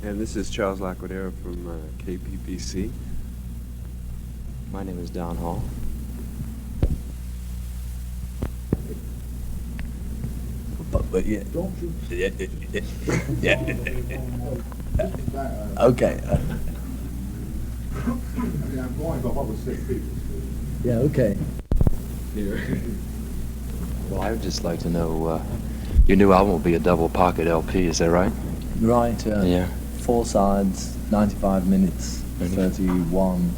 And this is Charles Laquadera from KPPC. My name is Don Hall. But yeah. Yeah. Okay. I'm going by what was said previously. Yeah, okay. Well, I would just like to know, your new album will be a double pocket LP, is that right? Right, Yeah. 4 sides, 95 minutes, 31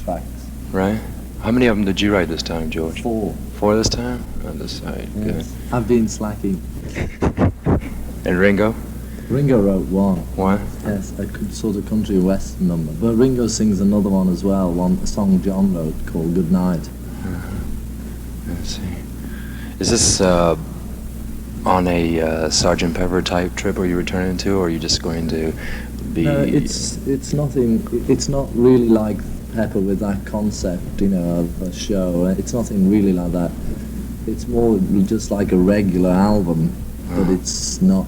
tracks. Right? How many of them did you write this time, George? 4. 4 this time? On this side, Yes. I've been slacking. good. And Ringo? Ringo wrote 1. One? Yes, a sort of country western number. But Ringo sings another one as well, a song John wrote called Good Night. Let's see. Is this on a Sgt. Pepper type trip are you returning to, or are you just going to be... No, it's nothing, it's not really like Pepper with that concept, of a show. It's nothing really like that. It's more just like a regular album, but it's not,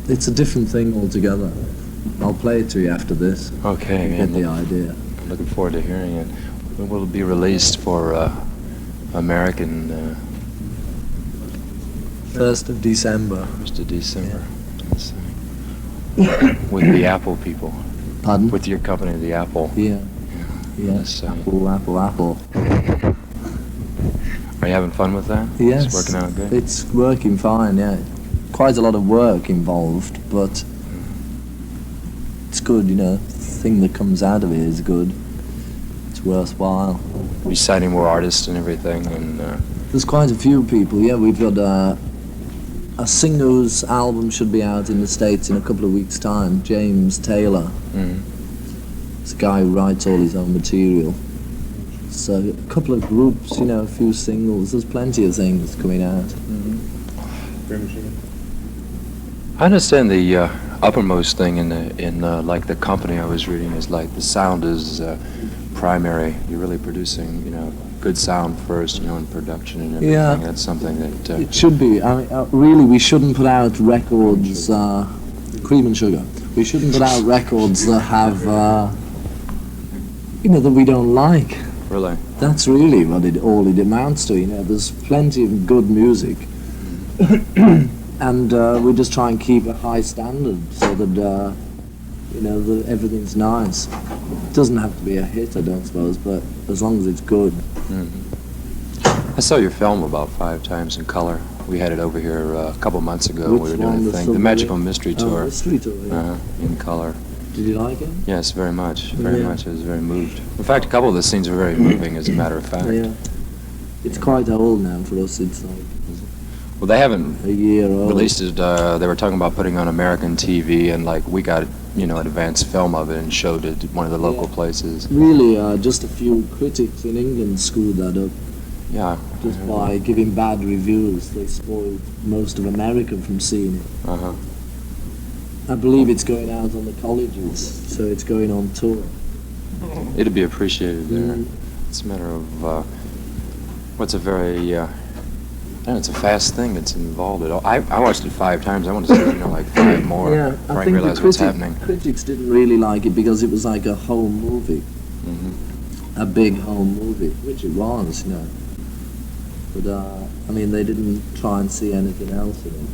it's a different thing altogether. I'll play it to you after this. Okay, You man. get the idea. I'm looking forward to hearing it. When will it be released for American 1st of December. 1st of December? Let's see. With the Apple people. Pardon? With your company, the Apple. Yeah. Yeah. Let's see. Apple. Are you having fun with that? Yes. It's working out good? It's working fine, yeah. Quite a lot of work involved, but it's good, The thing that comes out of it is good. It's worthwhile. You're signing more artists and everything, and There's quite a few people, yeah. We've got a singer whose album should be out in the States in a couple of weeks' time, James Taylor. It's a guy who writes all his own material. So a couple of groups, a few singles. There's plenty of things coming out. I understand the uppermost thing in like the company I was reading is like the sound is primary. You're really producing, good sound first, in production and everything. Yeah. That's something that It should be. I mean, really, we shouldn't put out records, cream and sugar. We shouldn't put out records that have, that we don't like. really. That's really what all it amounts to. There's plenty of good music, and we just try and keep a high standard so that that everything's nice. It doesn't have to be a hit, I don't suppose, but as long as it's good. I saw your film about 5 times in color. We had it over here a couple months ago. Which We were one, doing a the thing, the Magical Mystery Tour. Oh, Mystery Tour, yeah. In color. Did you like it? Yes, very much. Very Yeah. much. I was very moved. In fact, a couple of the scenes were very moving, as a matter of fact. Yeah. It's quite old now for us. It's like Well, they haven't a year old. released it. They were talking about putting on American TV, and like we got an advanced film of it and showed it at one of the local places. Really, just a few critics in England screwed that up Yeah. just by giving bad reviews. They spoiled most of America from seeing it. Uh-huh. I believe it's going out on the colleges, so it's going on tour. It'd be appreciated there. Mm. It's a matter of what's a very it's a fast thing that's involved. I watched it 5 times. I want to see like 5 more. Yeah, before I I think realize the what's happening. critics didn't really like it because it was like a home movie, Hmm. a big home movie, which it was, But they didn't try and see anything else in it.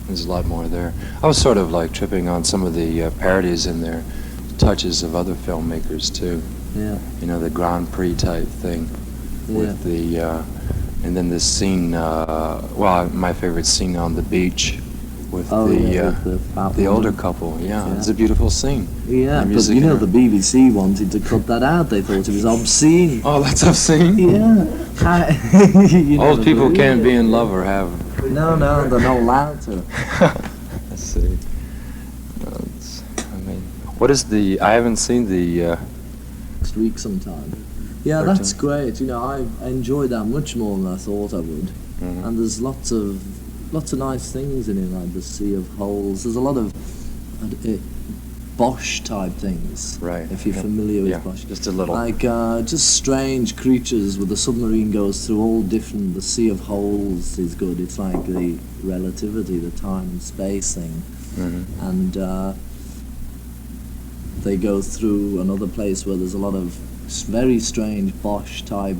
There's a lot more there. I was sort of like tripping on some of the parodies in there, touches of other filmmakers too. Yeah. The Grand Prix type thing with the, and then this scene, my favorite scene on the beach with the older couple. Yeah, it's a beautiful scene. Yeah, The but music and the BBC wanted to cut that out. They thought it was obscene. Oh, that's obscene? Yeah. Old people can't be in love or have... No, they're not allowed to. Let's see. What is the... I haven't seen the... Next week sometime. Yeah, 13. that's great. I enjoyed that much more than I thought I would. Mhm. And there's lots of nice things in it, like the Sea of Holes. There's a lot of Bosch type things. Right. If you're familiar with Yeah, Bosch. just a little. Like just strange creatures where the submarine goes through all different. The Sea of Holes is good. It's like the relativity, the time and space thing. Mhm. And they go through another place where there's a lot of very strange Bosch type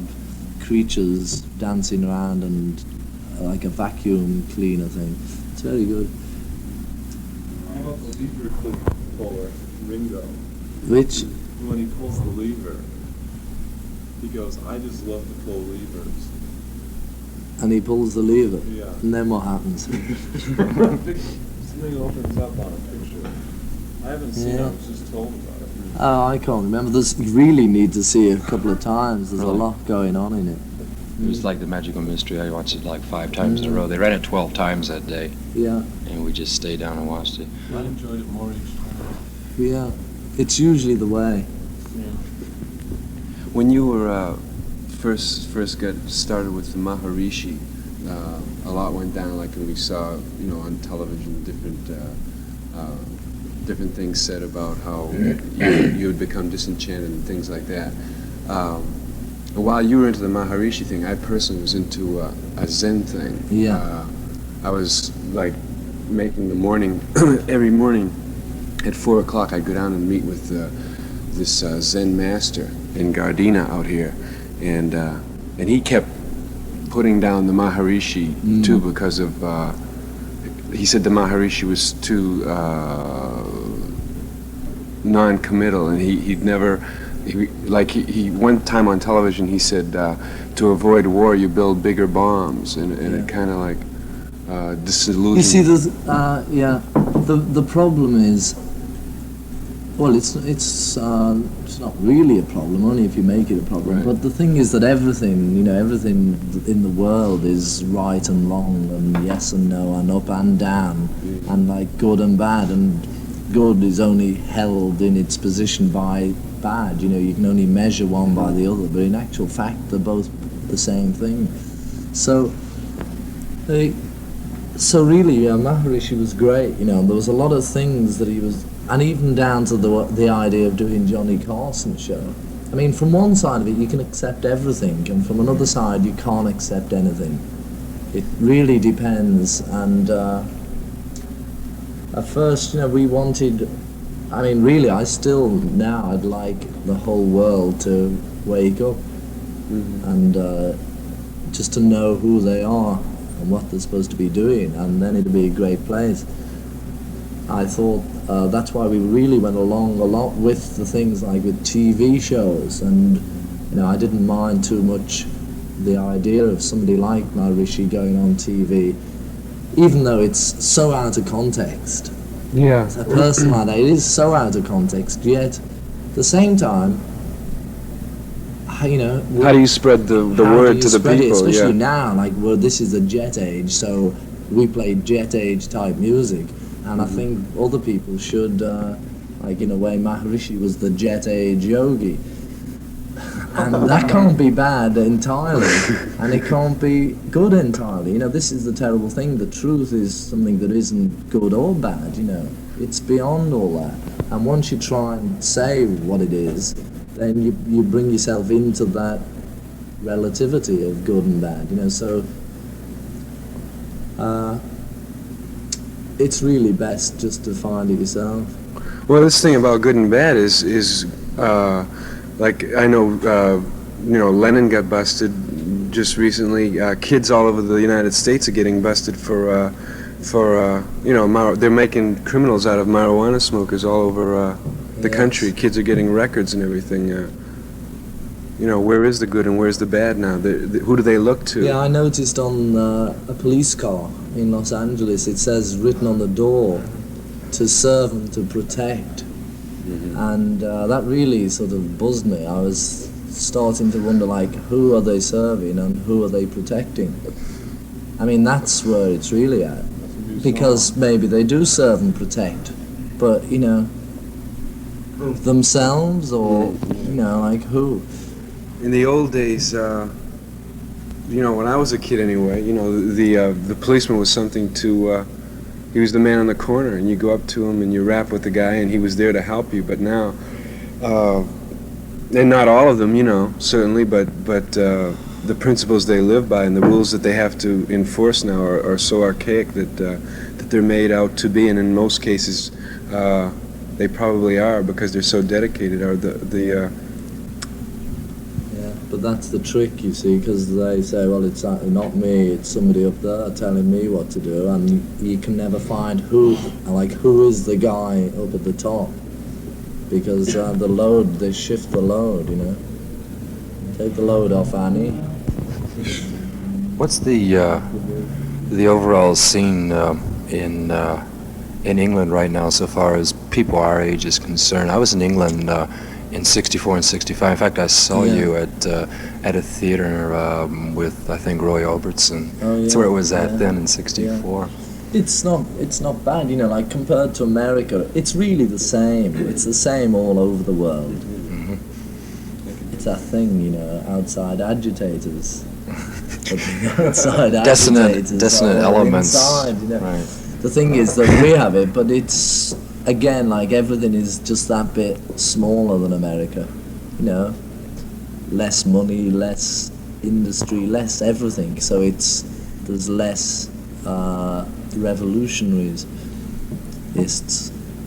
creatures dancing around and like a vacuum cleaner thing. It's very good. How about the lever puller, Ringo? Which, When he pulls the lever, he goes, I just love to pull levers. and he pulls the lever, Yeah. and then what happens? Something opens up on a picture. I haven't seen it, I was just told about it. Oh, I can't remember. You really need to see it a couple of times. There's a Really? lot going on in it. It was like the Magical Mystery. I watched it like 5 times in a row. They ran it 12 times that day, Yeah, and we just stayed down and watched it. I enjoyed it more each time. yeah. It's usually the way. When you were first got started with the Maharishi, a lot went down. Like we saw, on television, different things said about how you had become disenchanted and things like that. While you were into the Maharishi thing, I personally was into a Zen thing. Yeah. I was like making the morning every morning at 4 o'clock. I'd go down and meet with this Zen master in Gardena out here, and he kept putting down the Maharishi too because of he said the Maharishi was too non-committal, and he'd never he one time on television he said to avoid war you build bigger bombs, and it kind of like disillusioned. You see, there's the problem is, well, it's not really a problem, only if you make it a problem. Right. But the thing is that everything in the world is right and wrong, and yes and no, and up and down, and like good and bad, and good is only held in its position by bad. You can only measure one by the other, but in actual fact, they're both the same thing. So really, Maharishi was great. There was a lot of things that he was. And even down to the idea of doing Johnny Carson's show. I mean, from one side of it, you can accept everything, and from another side, you can't accept anything. It really depends. And at first, we wanted. I mean, really, I'd like the whole world to wake up and just to know who they are and what they're supposed to be doing, and then it'd be a great place. I thought that's why we really went along a lot with the things like with TV shows, and I didn't mind too much the idea of somebody like Maharishi going on TV, even though it's so out of context. Yeah. A person like that, it is so out of context, yet at the same time, how do you spread the word to the people? Especially now, this is the jet age, so we play jet age type music. And I think other people should, in a way, Maharishi was the jet age yogi. And that can't be bad entirely, and it can't be good entirely. This is the terrible thing. The truth is something that isn't good or bad, It's beyond all that. And once you try and say what it is, then you bring yourself into that relativity of good and bad, so... it's really best just to find it yourself. Well, this thing about good and bad is like I know Lennon got busted just recently. Kids all over the United States are getting busted for they're making criminals out of marijuana smokers all over the country. Kids are getting records and everything. Where is the good and where's the bad now? Who do they look to? Yeah, I noticed on a police car in Los Angeles, it says written on the door, to serve and to protect. And that really sort of buzzed me. I was starting to wonder, who are they serving and who are they protecting? I mean, that's where it's really at. Because maybe they do serve and protect, but, themselves or, who? In the old days, when I was a kid anyway, the policeman was something to, he was the man on the corner, and you go up to him and you rap with the guy and he was there to help you. But now, and not all of them, certainly, but the principles they live by and the rules that they have to enforce now are so archaic that they're made out to be, and in most cases, they probably are because they're so dedicated. Or Yeah, but that's the trick, you see, because they say, well, it's not me, it's somebody up there telling me what to do, and you can never find who is the guy up at the top, because they shift the load, you know. Take the load off Annie. What's the overall scene in England right now, so far as people our age is concerned? I was in England in '64 and '65. In fact, I saw you at a theater with, I think, Roy Orbison. Oh, yeah. That's where it was at then in '64. It's not bad, you know, like compared to America, it's really the same. It's the same all over the world. Mm-hmm. It's that thing, you know, outside agitators. Outside dissonant elements. Inside, you know. Right. The thing is that we have it, but it's, again, like everything is just that bit smaller than America, you know. Less money, less industry, less everything. So there's less revolutionaries.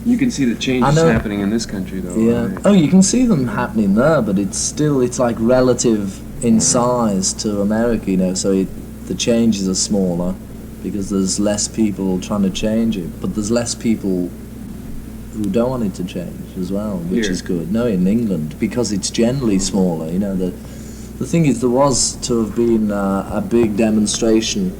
you can see the changes happening in this country, though. Yeah. Right? Oh, you can see them happening there, but it's like relative in size to America, you know. So the changes are smaller because there's less people trying to change it, but there's less people who don't want it to change as well, which is good. No, in England, because it's generally smaller, you know. The thing is, there was to have been a big demonstration,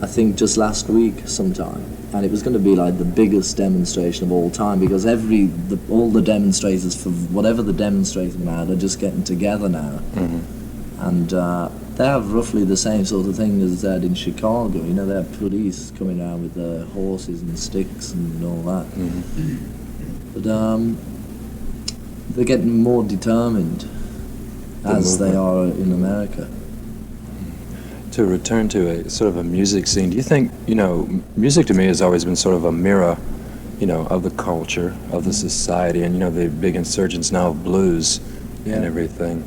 I think just last week sometime, and it was going to be like the biggest demonstration of all time, because all the demonstrators for whatever they're demonstrating now, they're just getting together now. Mm-hmm. And they have roughly the same sort of thing as they had in Chicago. You know, they have police coming around with their horses and sticks and all that. Mm-hmm. But they're getting more determined as they are in America. To return to a sort of a music scene, do you think, you know, music to me has always been sort of a mirror, you know, of the culture, of the society, and, you know, the big insurgence now of blues and everything.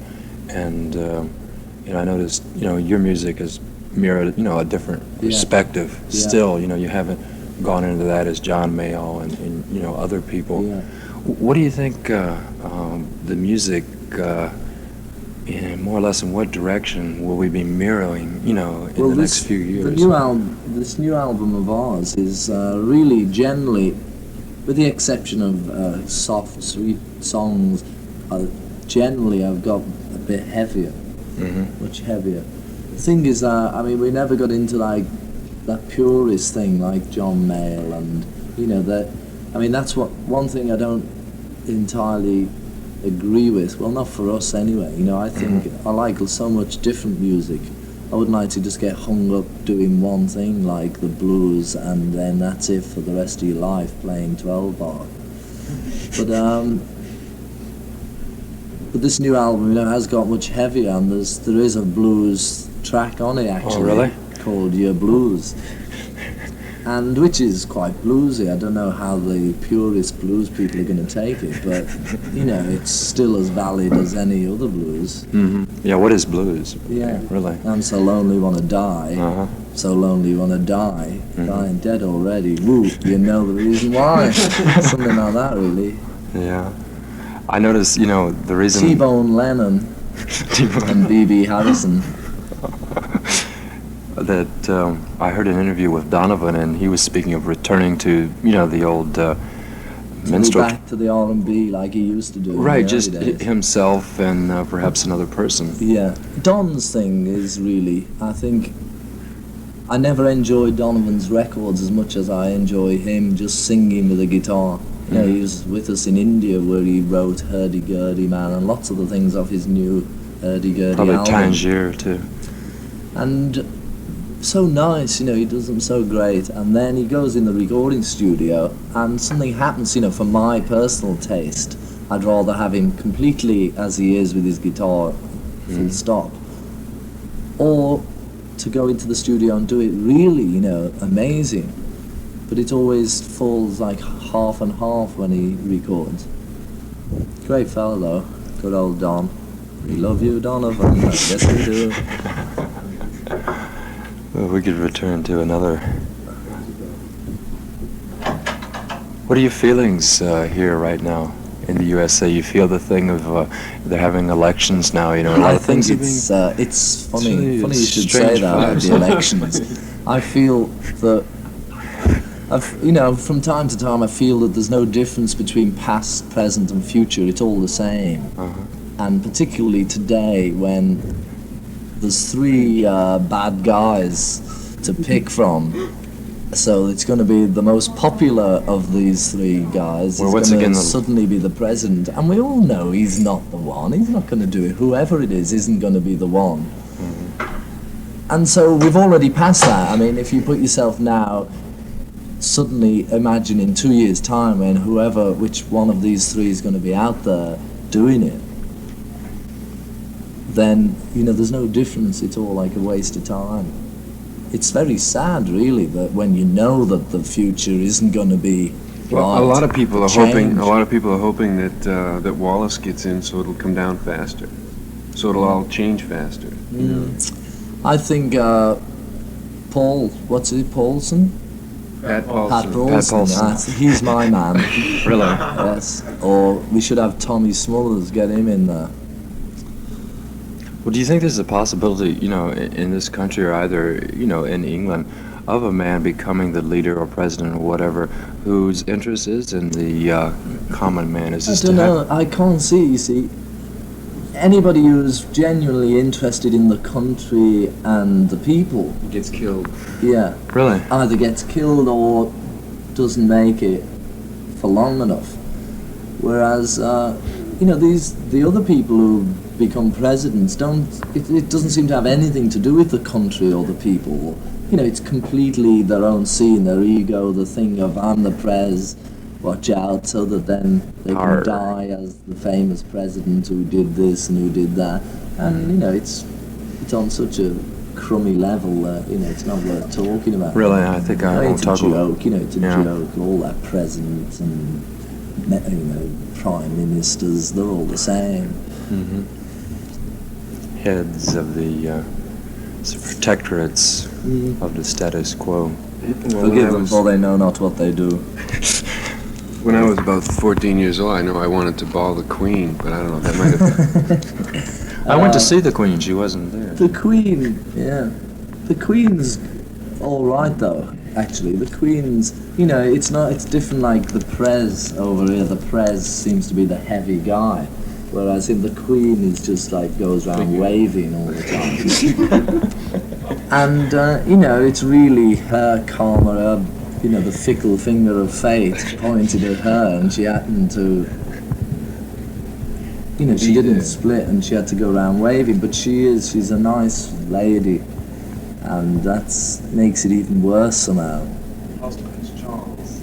And, you know, I noticed, you know, your music has mirrored, you know, a different perspective still. You know, you haven't gone into that as John Mayall and you know, other people. Yeah. What do you think the music, more or less in what direction will we be mirroring, you know, in the next few years? This new album of ours is really generally, with the exception of soft, sweet songs, generally I've got a bit heavier, much heavier. The thing is, I mean, we never got into like that purist thing like John Mayall, and you know that. I mean, that's one thing I don't entirely agree with. Well, not for us anyway. You know, I think I like so much different music. I wouldn't like to just get hung up doing one thing like the blues, and then that's it for the rest of your life playing 12-bar. But this new album, you know, has got much heavier, and there is a blues track on it actually. Oh, really? Called Your Blues, and which is quite bluesy. I don't know how the purist blues people are going to take it, but you know, it's still as valid as any other blues. Mm-hmm. Yeah, what is blues? Yeah, really. I'm so lonely, wanna die. So lonely, wanna die. Dying dead already. Woo, you know the reason why. Something like that, really. Yeah. I noticed, you know, the reason... T-Bone Lennon and B.B. Harrison. That I heard an interview with Donovan, and he was speaking of returning to, you know, the old minstrel... back to the R&B like he used to do. Right, just himself and perhaps another person. Yeah. Don's thing is really, I think, I never enjoyed Donovan's records as much as I enjoy him just singing with a guitar. You know, he was with us in India where he wrote Hurdy Gurdy Man and lots of the things off his new Hurdy Gurdy Probably album. Tangier too. And so nice, you know, he does them so great. And then he goes in the recording studio and something happens, you know, for my personal taste. I'd rather have him completely as he is with his guitar, full stop. Or to go into the studio and do it really, you know, amazing. But it always falls like half and half when he records. Great fellow though, good old Don. We love you, Donovan. Yes, we do. Well, we could return to another. What are your feelings here right now in the USA? You feel the thing of they're having elections now. You know, a lot I of think things are being. it's funny. really Funny you should say strange that about vibes. the elections. I feel that, from time to time, I feel that there's no difference between past, present, and future. It's all the same. And particularly today, when there's three bad guys to pick from. So it's going to be the most popular of these three guys. Well, He's once going again, to suddenly be the president, and we all know he's not the one. He's not going to do it. Whoever it is isn't going to be the one. And so we've already passed that. I mean, if you put yourself now, suddenly imagine in 2 years' time when which one of these three is going to be out there doing it, then, there's no difference. It's all like a waste of time. It's very sad, really, that when you know that the future isn't going to be Well, a lot of people are change. hoping that Wallace gets in, so it'll come down faster, so it'll all change faster. I think Paul, what's it, Paulson? Pat Paulson. Pat Paulson. He's my man. Really? Yes. Or we should have Tommy Smothers, get him in there. Well, do you think there's a possibility, in this country or either, in England, of a man becoming the leader or president or whatever, whose interest is in the common man? Is I this don't to know. have? I can't see. You see, anybody who's genuinely interested in the country and the people, Gets killed. yeah, Really? either gets killed or doesn't make it for long enough. Whereas, the other people who become presidents it doesn't seem to have anything to do with the country or the people. It's completely their own scene, their ego, the thing of I'm the prez, watch out, so that then they Arr. can die as the famous president who did this and who did that. And, it's on such a crummy level that, it's not worth talking about. Really? I think I won't It's a talk about. joke, it's a Yeah. joke. All that presidents and, prime ministers, they're all the same. Heads of the protectorates of the status quo. Forgive them for they know not what they do. When I was about 14 years old, I know I wanted to ball the Queen, but I don't know, that might have... I went to see the Queen. She wasn't there. The Queen, yeah. The Queen's all right, though, actually. The Queen's, it's different like the Prez over here. The Prez seems to be the heavy guy, whereas the Queen is just like goes around waving all the time. And, it's really her karma, the fickle finger of fate pointed at her, and she happened to... she didn't split and she had to go around waving, but she's a nice lady, and that makes it even worse somehow. How's Prince Charles?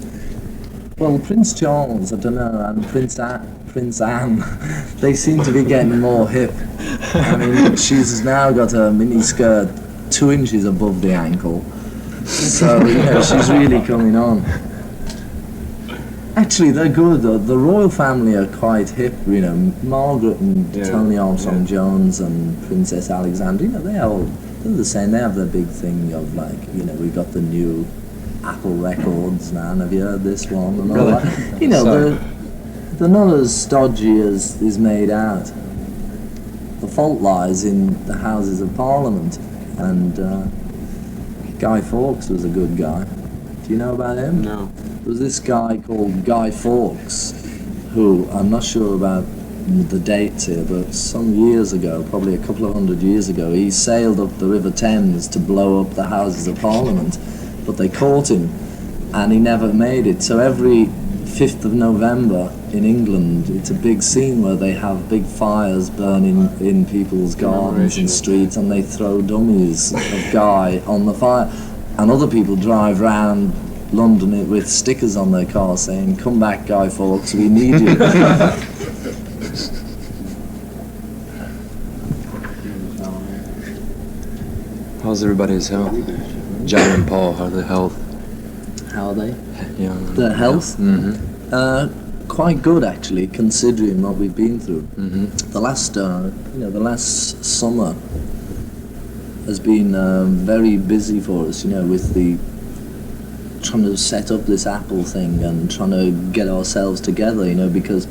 Well, Prince Charles, I don't know, and Prince Anne, they seem to be getting more hip. I mean, she's now got her mini skirt 2 inches above the ankle, so, she's really coming on. Actually, they're good. The royal family are quite hip, Margaret and Tony Armstrong-Jones and Princess Alexandra, they're the same. They have their big thing of we got the new Apple records, man. Have you heard this one? And all Really? that. They're not as stodgy as is made out. The fault lies in the Houses of Parliament, and Guy Fawkes was a good guy. Do you know about him? No. There was this guy called Guy Fawkes, who, I'm not sure about the dates here, but some years ago, probably a couple of 100 years ago, he sailed up the River Thames to blow up the Houses of Parliament, but they caught him, and he never made it. So every 5th of November in England, it's a big scene where they have big fires burning in people's gardens and streets, and they throw dummies of Guy on the fire. And other people drive round London with stickers on their car saying, "Come back, Guy Fawkes, we need you." How's everybody's health? John and Paul, how's the health? How are they? Yeah. Their health? Mm-hmm. Quite good, actually, considering what we've been through. Mm-hmm. The last summer has been very busy for us, with the trying to set up this Apple thing and trying to get ourselves together, you know, because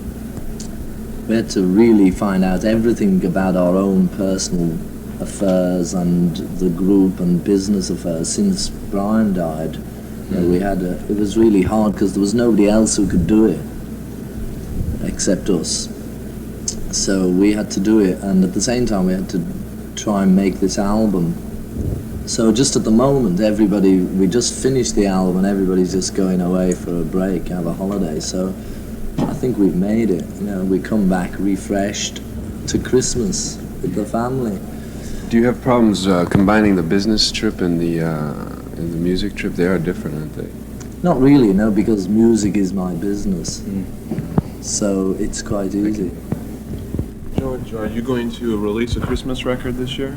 we had to really find out everything about our own personal affairs and the group and business affairs since Brian died. You know, it was really hard because there was nobody else who could do it except us. So we had to do it, and at the same time we had to try and make this album. So just at the moment, we just finished the album and everybody's just going away for a break, have a holiday. So I think we've made it. You know, we come back refreshed to Christmas with the family. Do you have problems combining the business trip and the music trip? They are different, aren't they? Not really, no, because music is my business. So it's quite easy. George, are you going to release a Christmas record this year?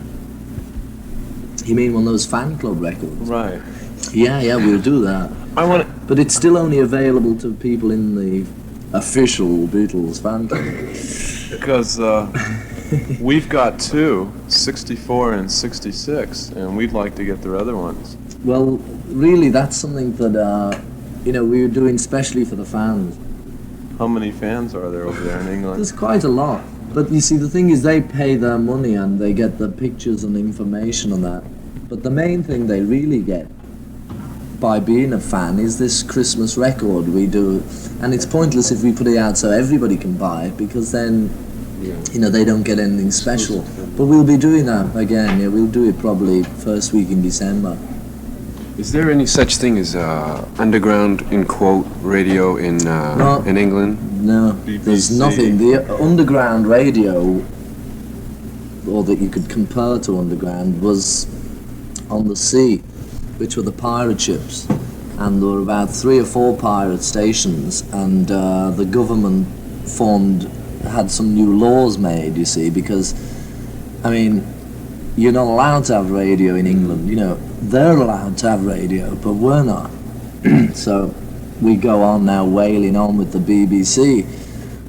You mean one of those fan club records? Right. Yeah, we'll do that. I want But it's still only available to people in the official Beatles fan club. because we've got two, 64 and 66, and we'd like to get their other ones. Well, really, that's something that, we were doing specially for the fans. How many fans are there over there in England? There's quite a lot. But you see, the thing is, they pay their money and they get the pictures and information on that. But the main thing they really get by being a fan is this Christmas record we do. And it's pointless if we put it out so everybody can buy it, because then, they don't get anything special. But we'll be doing that again. Yeah, we'll do it probably first week in December. Is there any such thing as underground, in quote, radio in England? No, there's BBC. nothing. The underground radio, or that you could compare to underground, was on the sea, which were the pirate ships. And there were about 3 or 4 pirate stations, and the government had some new laws made, you see, because, you're not allowed to have radio in England, They're allowed to have radio, but we're not. So we go on now wailing on with the BBC,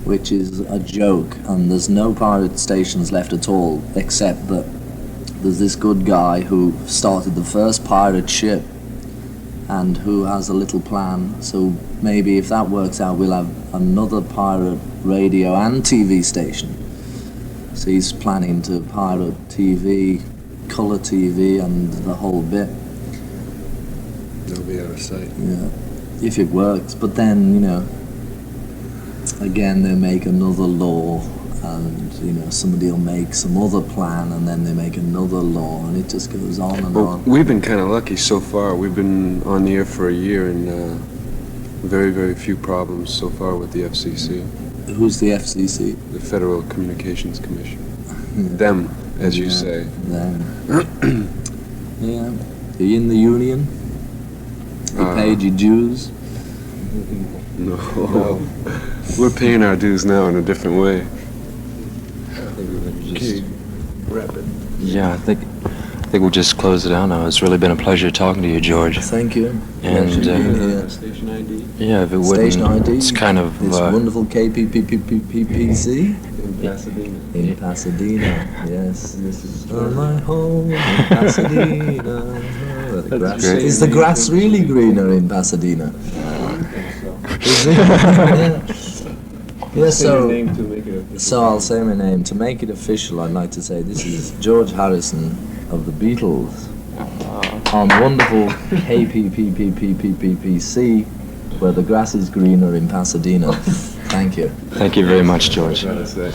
which is a joke, and there's no pirate stations left at all, except that there's this good guy who started the first pirate ship and who has a little plan. So maybe if that works out, we'll have another pirate radio and TV station. So he's planning to pirate TV, colour TV, and the whole bit. They'll be out of sight. Yeah, if it works. But then, again, they make another law, and, somebody will make some other plan, and then they make another law, and it just goes on and Well, on. we've been kind of lucky so far. We've been on the air for a year, and very, very few problems so far with the FCC, Who's the FCC? the Federal Communications Commission. Them, as you say. Then, yeah. Are you in the union? You paid your dues? No. We're paying our dues now in a different way. Wrap it. Yeah, I think we'll just close it out now. It's really been a pleasure talking to you, George. Thank you. And, Pleasure being here. Station ID? Yeah, if it wouldn't, Station ID. it's kind of This wonderful KPPC In Pasadena. in Pasadena. Yes, this is my home in Pasadena. The grass, great. is the grass really greener in Pasadena? Is it? Yeah, Say your so, name to make it official. so I'll say my name. To make it official, I'd like to say this is George Harrison of the Beatles on wonderful KPPC, where the grass is greener in Pasadena. Thank you. Thank you very much, George. Gotta say.